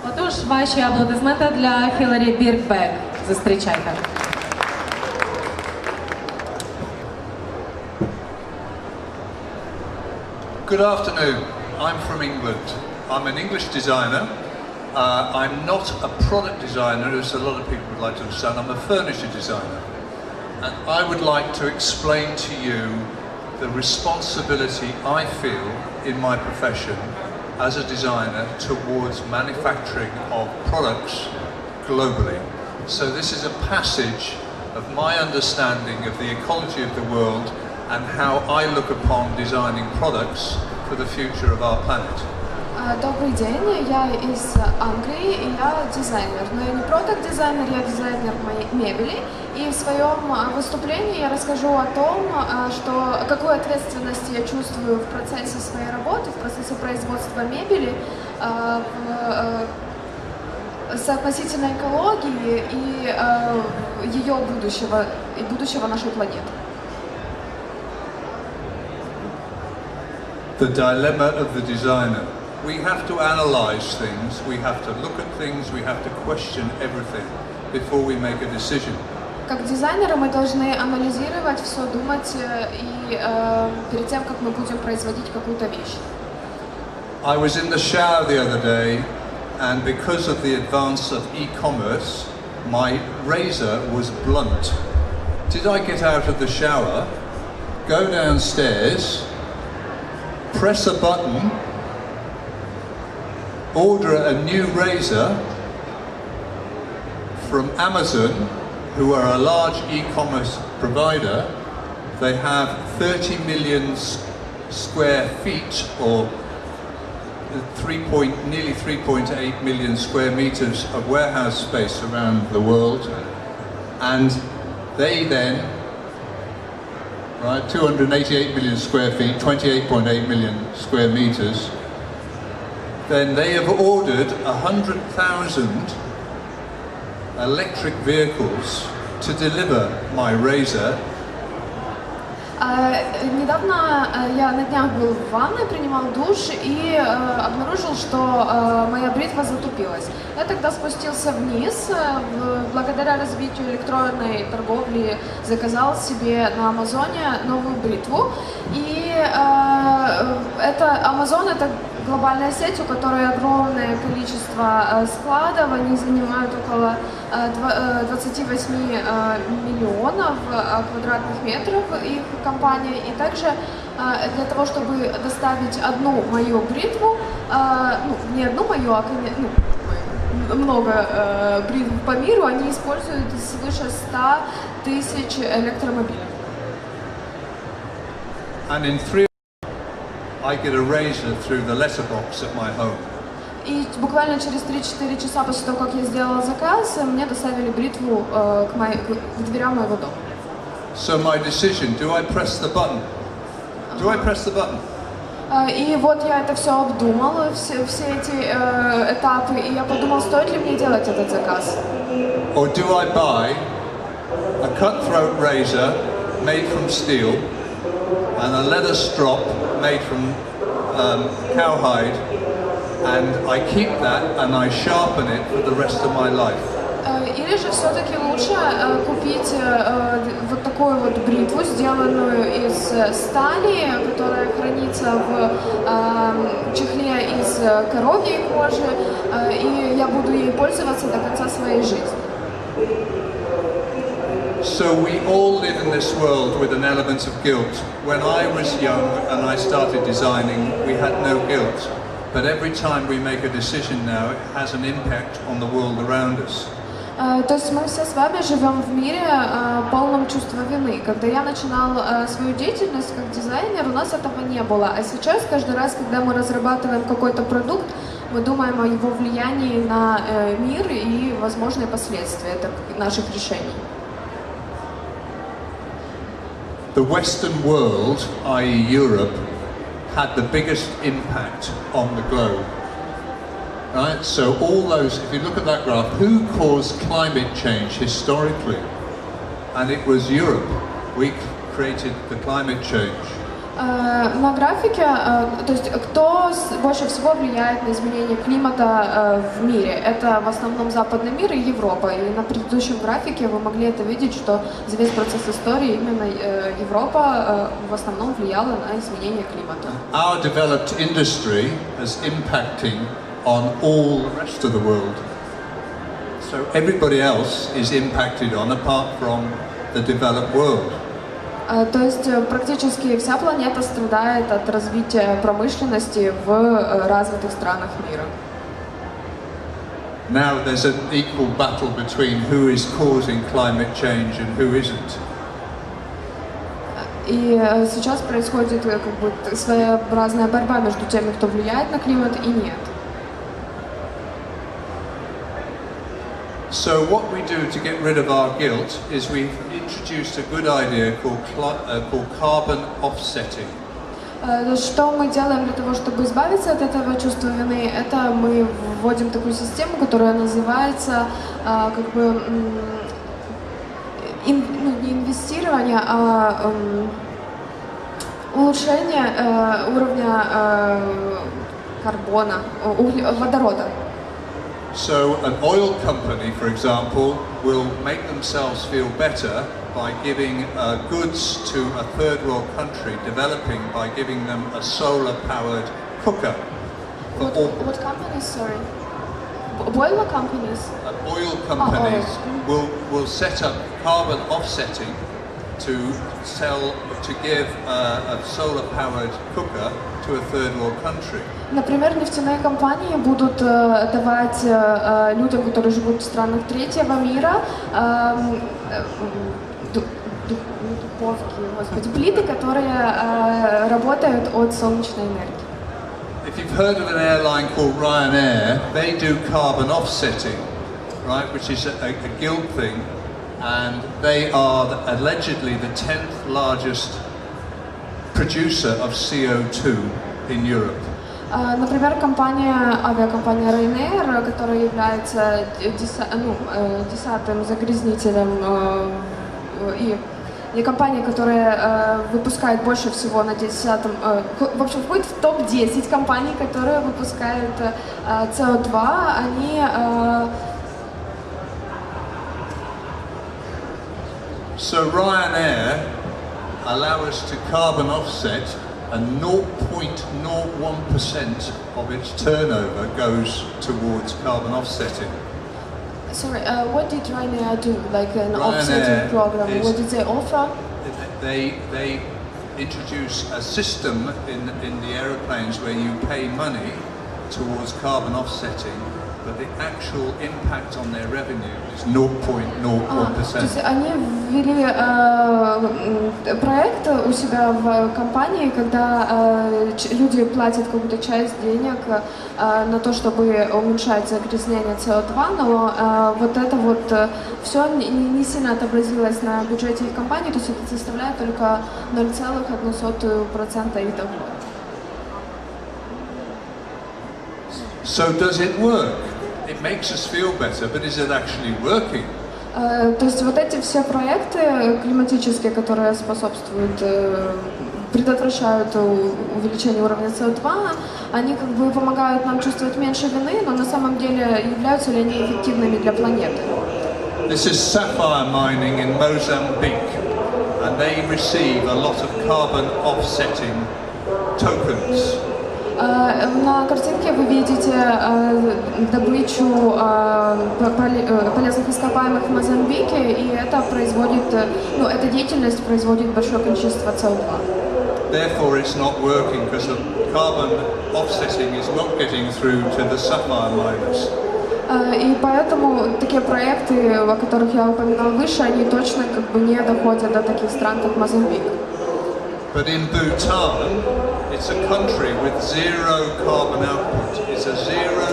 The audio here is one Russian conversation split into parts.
Отож, ваші аплодисменти для Hilary Birkbeck. Зустрічайте. Good afternoon. I'm from England. I'm an English designer. I'm not a product designer, as a lot of people would like to understand. I'm a furniture designer. And I would like to explain to you the responsibility I feel in my profession as a designer towards manufacturing of products globally. So this is a passage of my understanding of the ecology of the world and how I look upon designing products for the future of our planet. Добрый день, я из Англии, и я дизайнер, но я не продакт-дизайнер, я дизайнер мебели, и в своем выступлении я расскажу о том, какую ответственность я чувствую в процессе своей работы, в процессе производства мебели, относительно экологии и ее будущего, и будущего нашей планеты. The dilemma of the designer. We have to analyze things, we have to look at things, we have to question everything before we make a decision. Как дизайнеры мы должны анализировать все, думать и перед тем, как мы будем производить какую-то вещь. I was in the shower the other day, and because of the advance of e-commerce, my razor was blunt. Did I get out of the shower, go downstairs, press a button, order a new razor from Amazon, who are a large e-commerce provider? They have 30 million square feet, or nearly 3.8 million square meters of warehouse space around the world, and they then, right, 288 million square feet, 28.8 million square meters, then they have ordered 100,000 electric vehicles to deliver my razor. Недавно я на днях был в ванной, принимал душ и обнаружил, что моя бритва затупилась. Я тогда спустился вниз, благодаря развитию электронной торговли заказал себе на Амазоне новую бритву. И Амазон — это глобальная сеть, у которой огромное количество складов, они занимают около 28 миллионов квадратных метров, их компания. И также для того, чтобы доставить одну мою бритву, не одну мою, а много бритв по миру, они используют свыше 100 тысяч электромобилей. And in 3 I get a razor through the letterbox at my home. И буквально через 3-4 часа после того, как я сделала заказ, мне доставили бритву к дверям моего дома. So my decision, do I press the button? Do I press the button? И вот я это все обдумала, все эти этапы, и я подумал, стоит ли мне делать этот заказ. Or do I buy a cutthroat razor made from steel and a leather strop made from cowhide, and I keep that and I sharpen it for the rest of my life? Или же все-таки лучше купить вот такую вот бритву, сделанную из стали, которая хранится в чехле из коровьей кожи, и я буду ей пользоваться до конца своей жизни. So we all live in this world with an element of guilt. When I was young and I started designing, we had no guilt. But every time we make a decision now, it has an impact on the world around us. То есть мы все с вами живем в мире полном чувства вины. Когда я начинал свою деятельность как дизайнер, у нас этого не было. А сейчас, каждый раз, когда мы разрабатываем какой-то продукт, мы думаем о его влиянии на мир и возможные последствия наших решений. The Western world, i.e. Europe, had the biggest impact on the globe. Right? So all those, if you look at that graph, who caused climate change historically? And it was Europe. We created the climate change. На графике, то есть кто больше всего влияет на изменение климата в мире? Это в основном западный мир и Европа. И на предыдущем графике вы могли это видеть, что за весь процесс истории именно Европа в основном влияла на изменение климата. Our developed industry is impacting on all the rest of the world. So everybody else is impacted on apart from the developed world. То есть практически вся планета страдает от развития промышленности в развитых странах мира. Now there's an equal battle between who is causing climate change and who isn't. И сейчас происходит как бы своеобразная борьба между теми, кто влияет на климат и нет. So what we do to get rid of our guilt is we've introduced a good idea called carbon offsetting. Что мы делаем для того, чтобы избавиться от этого чувства вины? Это мы вводим такую систему, которая называется как бы не инвестирование, а улучшение уровня карбона, водорода. So an oil company, for example, will make themselves feel better by giving goods to a third world country developing by giving them a solar-powered cooker. What companies, sorry? Boiler companies? Oil companies will set up carbon offsetting to give a solar-powered cooker to a third world country. Например, нефтяные компании будут давать людям, которые живут в странах третьего мира, плиты, которые работают от солнечной энергии. If you've heard of an airline called Ryanair, they do carbon offsetting, right, which is a guild thing, and they are allegedly the 10th largest producer of CO2 in Europe. Например, авиакомпания Ryanair, которая является 10-м загрязнителем и компания, которая выпускает больше всего на 10-м, в общем, входит в топ-10 компаний, которые выпускают CO2, они So Ryanair allow us to carbon offset, and 0.01% of its turnover goes towards carbon offsetting. Sorry, what did Ryanair do? Like an offsetting program? What did they offer? They introduce a system in the aeroplanes where you pay money towards carbon offsetting, but the actual impact on their revenue is 0.01%. То есть они ввели проект у себя в компании, когда люди платят какую-то часть денег на то, чтобы уменьшать загрязнение CO2, но вот это вот все не сильно отобразилось на бюджете их компании, то есть это составляет только 0,01% их дохода. So does it work? It makes us feel better, but is it actually working? То есть вот эти все проекты климатические, которые способствуют, предотвращают увеличение уровня CO2, они как бы помогают нам чувствовать меньше вины, но на самом деле являются ли они эффективными для планеты? This is sapphire mining in Mozambique, and they receive a lot of carbon offsetting tokens. На картинке вы видите добычу полезных ископаемых в Мозамбике, и это производит, эта деятельность производит большое количество CO2. Therefore, it's not working because the carbon offsetting is not getting through to the sapphire miners. И поэтому такие проекты, о которых я упоминал выше, они точно как бы не доходят до таких стран, как Мозамбик. But in Bhutan, it's a country with zero carbon output. It's a zero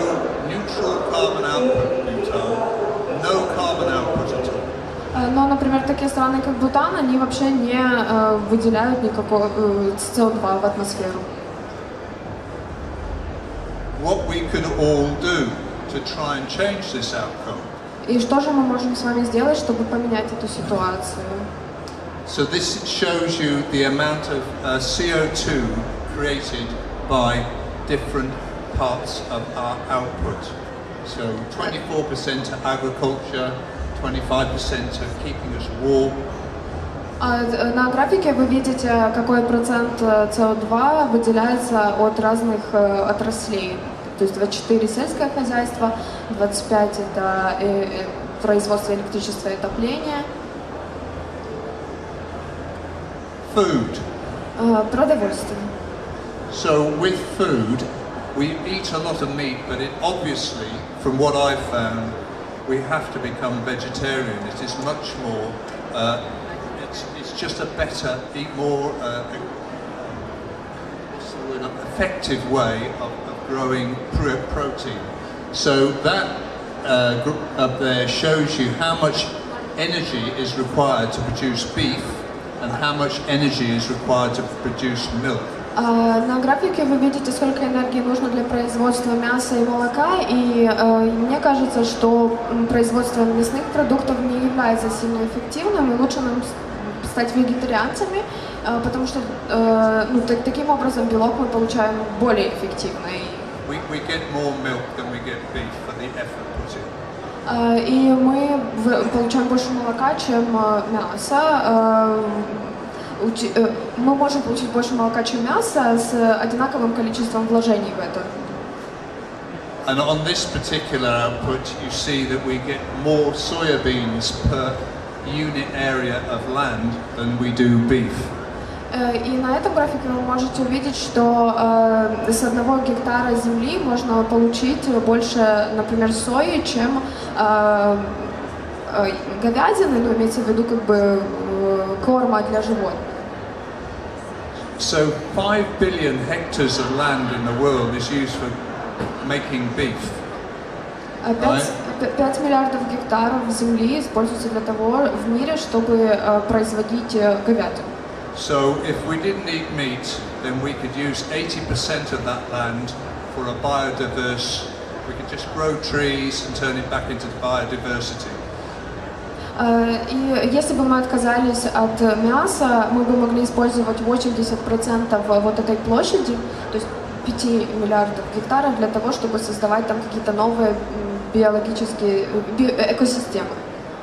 neutral carbon output, Bhutan. No carbon output at all. Но, например, такие страны, как Бутан, они вообще не выделяют никакого CO2 в атмосферу. What we could all do to try and change this outcome? И что же мы можем с вами сделать, чтобы поменять эту ситуацию? So this shows you the amount of CO2 created by different parts of our output. So 24% to agriculture, 25% to keeping us warm. На графике вы видите, какой процент СО2 выделяется от разных отраслей. То есть 24 сельское хозяйство, 25 это производство электричества и отопления. Food. Продовольствие. So with food, we eat a lot of meat, but it obviously, from what I've found, we have to become vegetarian. It is much more, it's just a better, more effective way of growing protein. So that group up there shows you how much energy is required to produce beef and how much energy is required to produce milk. На графике вы видите, сколько энергии нужно для производства мяса и молока, и мне кажется, что производство мясных продуктов не является сильно эффективным, и лучше нам стать вегетарианцами, потому что таким образом белок мы получаем более эффективно. We get more milk than we get beef for the effort put in. И мы получаем больше молока, чем мяса. Мы можем получить больше молока, чем мяса, с одинаковым количеством вложений в это. And on this particular output, you see that we get more soya beans per unit area of land than we do beef. И на этом графике вы можете увидеть, что с 1 гектара земли можно получить больше, например, сои, чем говядины, но имеется в виду как бы корма для животных. So 5 billion hectares of land in the world is used for making beef. 5 миллиардов гектаров земли используются для того в мире, чтобы производить говядину. So if we didn't eat meat, then we could use 80% of that land for a biodiverse. We could just grow trees and turn it back into biodiversity. И если бы мы отказались от мяса, мы бы могли использовать 80% вот этой площади, то есть 5 миллиардов гектаров, для того, чтобы создавать там какие-то новые биологические экосистемы.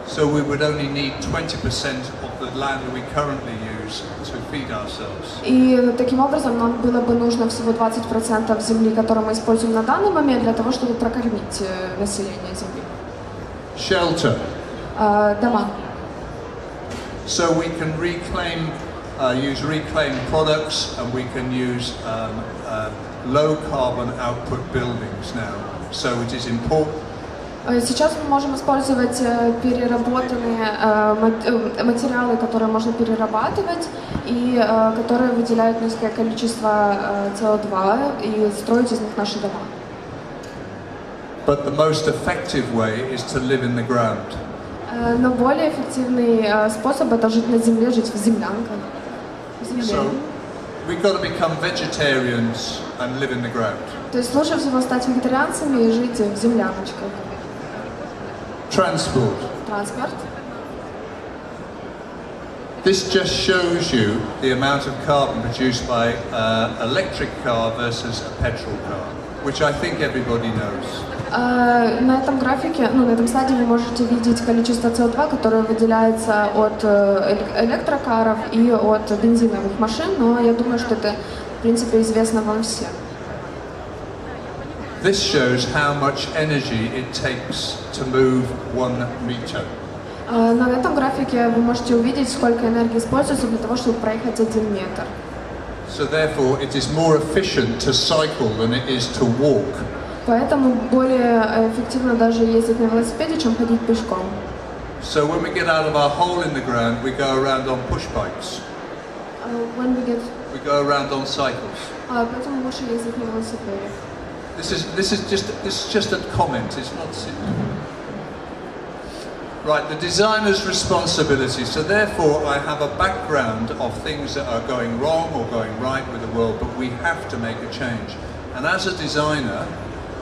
So we would only need 20% of the land we currently use to feed ourselves. И таким образом нам было бы нужно всего 20% земли, которую мы используем на данный момент, для того, чтобы прокормить население земли. Shelter. Дома. So we can use reclaimed products, and we can use low carbon output buildings now. So it is important. Сейчас мы можем использовать переработанные материалы, которые можно перерабатывать и которые выделяют низкое количество СО2, и строить из них наши дома. But the most effective way is to live in the ground. Но более эффективный способ — это жить на земле, жить в землянках. So we've got to become vegetarians and live in the ground. То есть лучше всего стать вегетарианцами и жить в земляночках. Transport. Транспорт. This just shows you the amount of carbon produced by an electric car versus a petrol car, which I think everybody knows. На этом графике, на этом слайде вы можете видеть количество СО2, которое выделяется от электрокаров и от бензиновых машин, но я думаю, что это, в принципе, известно вам всем. This shows how much energy it takes to move 1 meter. На этом графике вы можете увидеть, сколько энергии используется для того, чтобы проехать 1 метр. So therefore, it is more efficient to cycle than it is to walk. Поэтому более эффективно даже ездить на велосипеде, чем ходить пешком. So when we get out of our hole in the ground, we go around on push bikes. We go around on cycles. Поэтому лучше ездить на велосипеде. This is just a comment. It's not. Right, the designer's responsibility. So therefore, I have a background of things that are going wrong or going right with the world, but we have to make a change. And as a designer,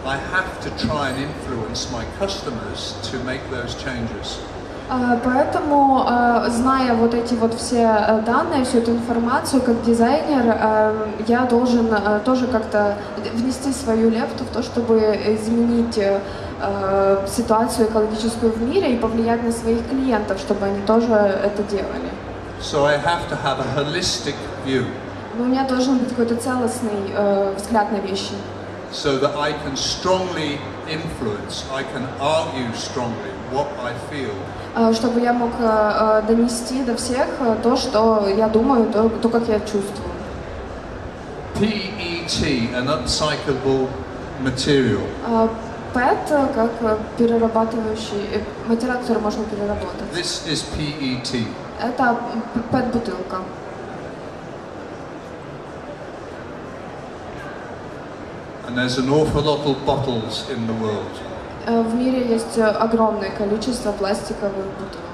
I have to try and influence my customers to make those changes. Поэтому, зная вот эти вот все данные, всю эту информацию, как дизайнер, я должен тоже как-то внести свою лепту в то, чтобы изменить ситуацию экологическую в мире и повлиять на своих клиентов, чтобы они тоже это делали. So I have to have a holistic view. Но у меня должен быть какой-то целостный взгляд на вещи. So that I can strongly influence, I can argue strongly what I feel. Чтобы я мог донести до всех то, что я думаю, то, как я чувствую. PET, an upcyclable material. PET как перерабатывающий материал, который можно переработать. This is PET. Это PET-бутылка. And there's an awful lot of bottles in the world. В мире есть огромное количество пластиковых бутылок.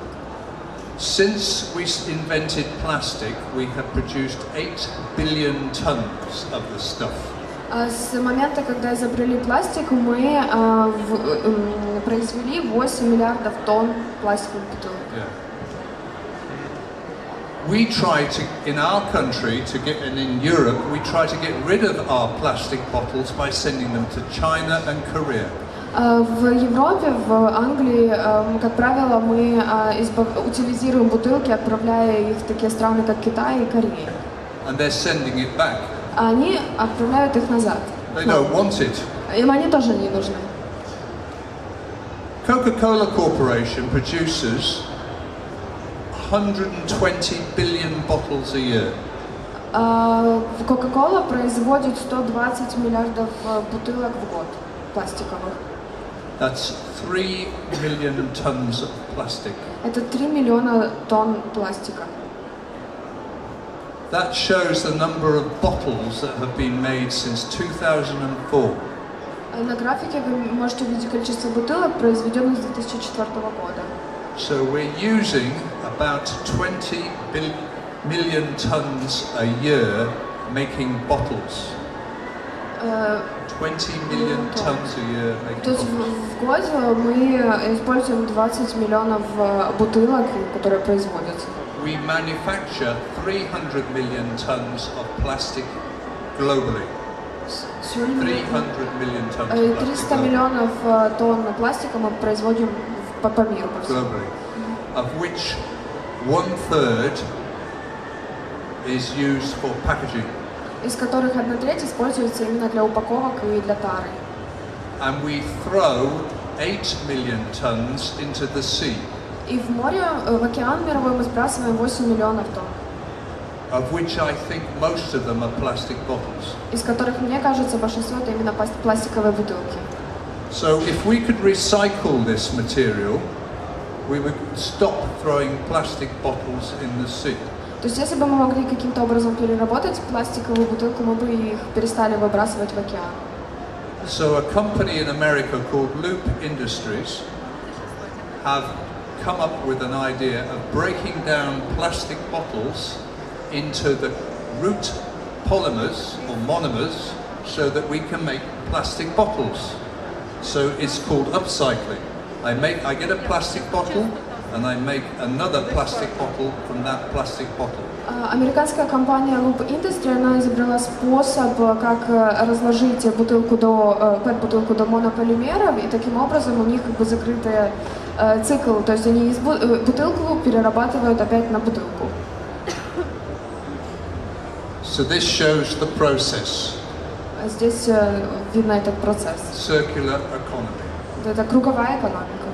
Since we invented plastic, we have produced 8 billion tons of the stuff. С момента, когда изобрели пластик, мы произвели 8 миллиардов тонн пластиковых бутылок. Yeah. We try to, in our country, and in Europe, we try to get rid of our plastic bottles by sending them to China and Korea. В Европе, в Англии, как правило, мы утилизируем бутылки, отправляя их в такие страны, как Китай и Корея. And they're sending it back. А они отправляют их назад. They don't want it. Им они тоже не нужны. Coca-Cola Corporation produces 120 billion bottles a year. Coca-Cola производит 120 миллиардов бутылок в год пластиковых. That's 3 million tons of plastic. Это 3 миллиона тонн пластика. That shows the number of bottles that have been made since 2004. На графике вы можете увидеть количество бутылок, произведенных с 2004 года. So we're using about 20 million tons a year making bottles. 20 million tons a year making То есть bottles. в год мы используем 20 миллионов бутылок, которые производятся. We manufacture 300 million tons of plastic globally. 300 million tons of plastic 300 миллионов тонн пластика мы производим по миру. globally, of which 1/3 is used for packaging. Из которых 1/3 используется именно для упаковок и для тары. And we throw 8 million tons into the sea, И в море, в океан мировой мы сбрасываем 8 миллионов тонн, of which I think most of them are plastic bottles. из которых, мне кажется, большинство это именно пластиковые бутылки. So if we could recycle this material, we would stop throwing plastic bottles in the sea. То есть, если бы мы могли каким-то образом переработать пластиковую бутылку, мы бы их перестали выбрасывать в океан. So a company in America called Loop Industries have come up with an idea of breaking down plastic bottles into the root polymers or monomers so that we can make plastic bottles. So it's called upcycling. I get a plastic bottle and I make another plastic bottle from that plastic bottle. Американская компания Loop Industry, она изобрела способ, как разложить бутылку PET-бутылку до монополимеров, и таким образом у них как бы закрытый цикл, то есть они бутылку перерабатывают опять на бутылку. So this shows the process. Здесь видно этот процесс. Circular economy. Это круговая экономика.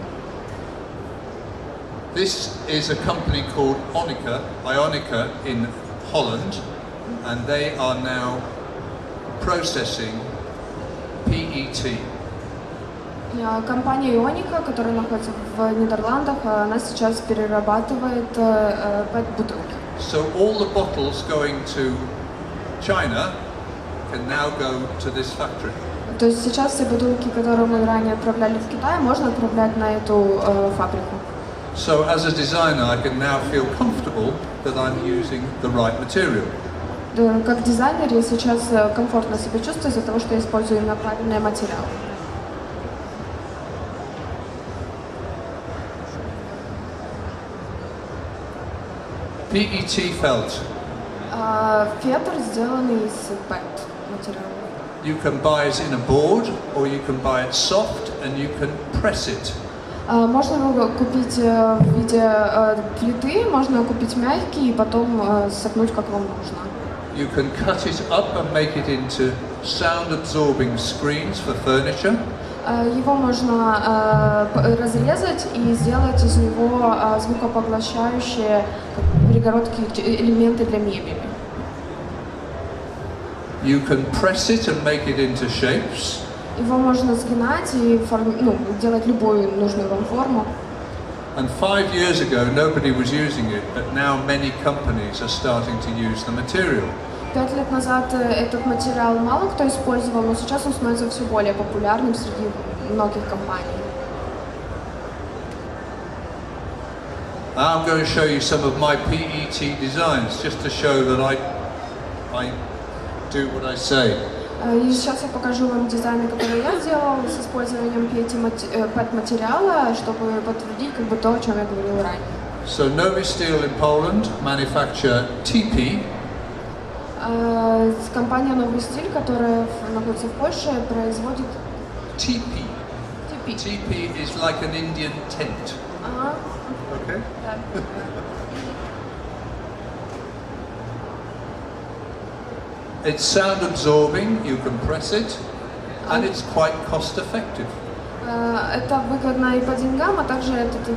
This is a company called Ionica in Holland, and they are now processing PET. Компания Ionica, которая находится в Нидерландах, она сейчас перерабатывает PET-бутылки. So all the bottles going to China can now go to this factory. То есть сейчас все бутылки, которые мы ранее отправляли в Китай, можно отправлять на эту фабрику. So as a designer, I can now feel comfortable that I'm using the right material. Как дизайнер я сейчас комфортно себя чувствую из-за того, что я использую именно правильный материал. PET felt. Фетр сделанный из ПЭТ материала. You can buy it in a board, or you can buy it soft and you can press it. Можно его купить в виде плиты, можно купить мягкий и потом согнуть, как вам нужно. You can cut it up and make it into sound-absorbing screens for furniture. Его можно разрезать и сделать из него звукопоглощающие перегородки, элементы для мебели. You can press it and make it into shapes. Его можно сгинать и делать любую нужную вам форму. And 5 years ago, nobody was using it, but now many companies are starting to use the material. 5 лет назад этот материал мало кто использовал, но сейчас он становится все более популярным среди многих компаний. Now I'm going to show you some of my PET designs, just to show that I do what I say. И сейчас я покажу вам дизайны, которые я сделала с использованием PET-материала, чтобы подтвердить то, о чем я говорила ранее. So Novi Steel in Poland manufacture TP. Компания Новый стиль, которая находится в Польше, производит TP. TP. TP is like an Indian tent. Okay. Да. It's sound absorbing, you can press it, and it's quite cost effective. Это выгодно и по деньгам, а также этот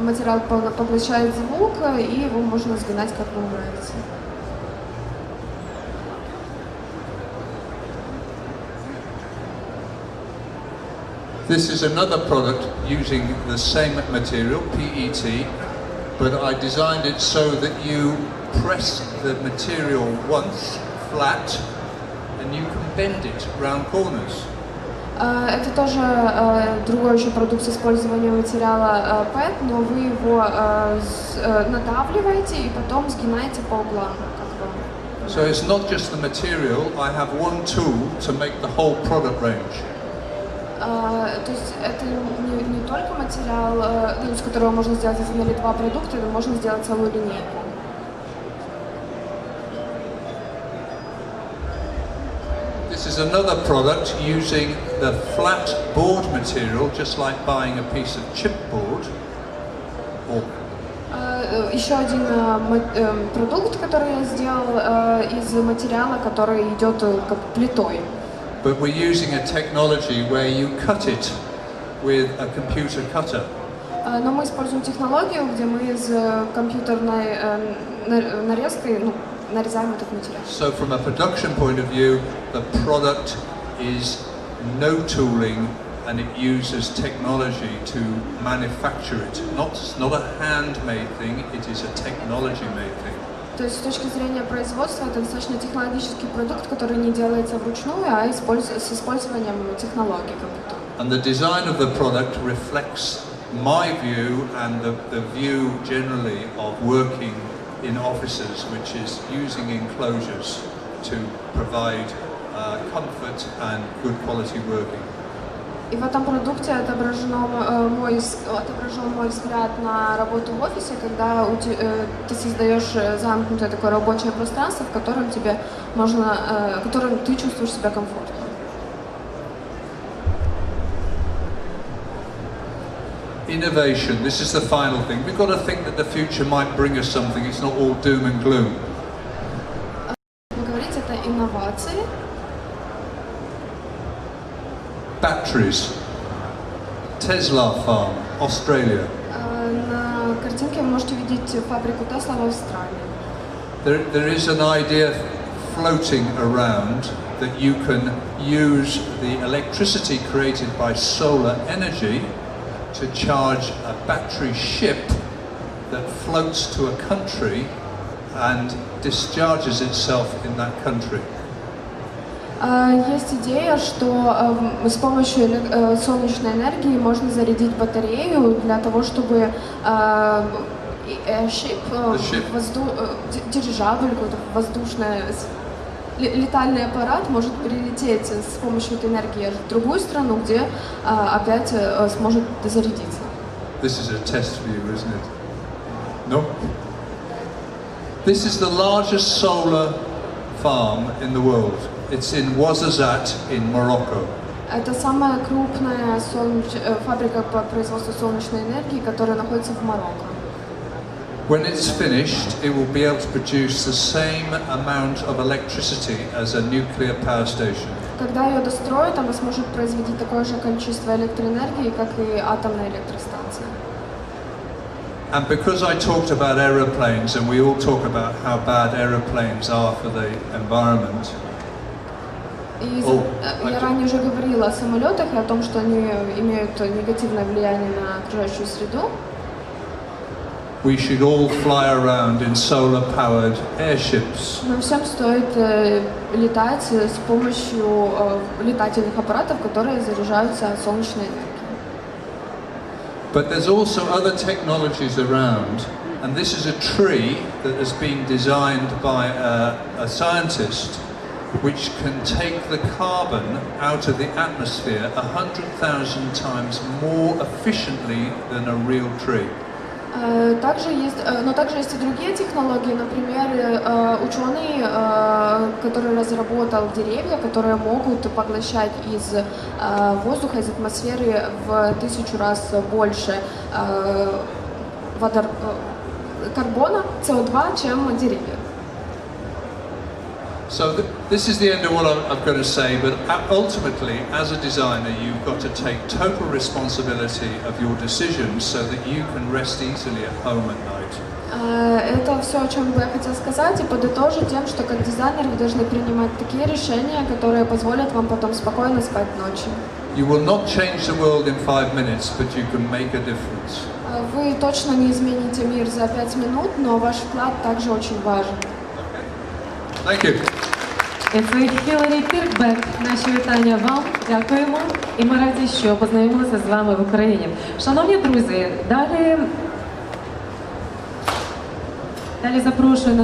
материал поглощает звук, и его можно сгинать, как вам нравится. This is another product using the same material, PET, but I designed it so that you press the material once flat and you can bend it round corners. Это тоже другой еще продукт с использованием материала PET, но вы его надавливаете и потом сгинаете по углам. So it's not just the material, I have one tool to make the whole product range. То есть это не только материал, из которого можно сделать один или два продукта, но можно сделать целую линейку. This is another product using the flat board material, just like buying a piece of chipboard. Еще один продукт, который я сделал из материала, который идет как плитой. But we're using a technology where you cut it with a computer cutter. Но мы используем технологию, где мы с компьютерной нарезкой нарезаем этот материал. So from a production point of view, the product is no tooling and it uses technology to manufacture it. It's not a handmade thing, it is a technology-made thing. То есть с точки зрения производства это достаточно технологический продукт, который не делается вручную, а с использованием технологий компьютера. And the design of the product reflects my view and the view generally of working in offices, which is using enclosures to provide comfort and good quality working. И в этом продукте отображен мой взгляд на работу в офисе, когда ты создаешь замкнутое такое рабочее пространство, в котором в котором ты чувствуешь себя комфортно. Innovation, this is the final thing. We've got to think that the future might bring us something. It's not all doom and gloom. Вы говорите, это инновации. Batteries. Tesla farm, Australia. На картинке вы можете видеть фабрику Тесла в Австралии. There is an idea floating around that you can use the electricity created by solar energy to charge a battery ship that floats to a country and discharges itself in that country. Есть идея, что с помощью солнечной энергии можно зарядить батарею для того, чтобы дирижабль, какой-то воздушный летальный аппарат может прилететь с помощью этой энергии в другую страну, где опять сможет зарядиться. This is a test view, isn't it? No? This is the largest solar farm in the world. It's in Ouarzazate in Morocco. Это самая крупная фабрика по производству солнечной энергии, которая находится в Марокко. When it's finished, it will be able to produce the same amount of electricity as a nuclear power station. Когда ее достроят, она сможет производить такое же количество электроэнергии, как и атомная электростанция. And because I talked about aeroplanes, and we all talk about how bad aeroplanes are for the environment. И я ранее уже говорила о самолетах и о том, что они имеют негативное влияние на окружающую среду. We should all fly around in solar-powered airships. Нам всем стоит летать с помощью летательных аппаратов, которые заряжаются от солнечной энергии. But there's also other technologies around, and this is a tree that has been designed by a scientist which can take the carbon out of the atmosphere 100,000 times more efficiently than a real tree. Также есть и другие технологии, например, ученый, который разработал деревья, которые могут поглощать из воздуха, из атмосферы в 1000 раз больше карбона, СО2, чем деревья. So this is the end of what I'm going to say, but ultimately, as a designer, you've got to take total responsibility of your decisions so that you can rest easily at home at night. Это все, о чем бы я хотела сказать, и подытожить тем, что как дизайнер вы должны принимать такие решения, которые позволят вам потом спокойно спать ночью. You will not change the world in 5 minutes, but you can make a difference. Вы точно не измените мир за 5 минут, но ваш вклад также очень важен. Thank you. І це Hilary Birkbeck. Наші вітання вам. Дякуємо. І ми раді, що познайомилися з вами в Україні. Шановні друзі, далі запрошую на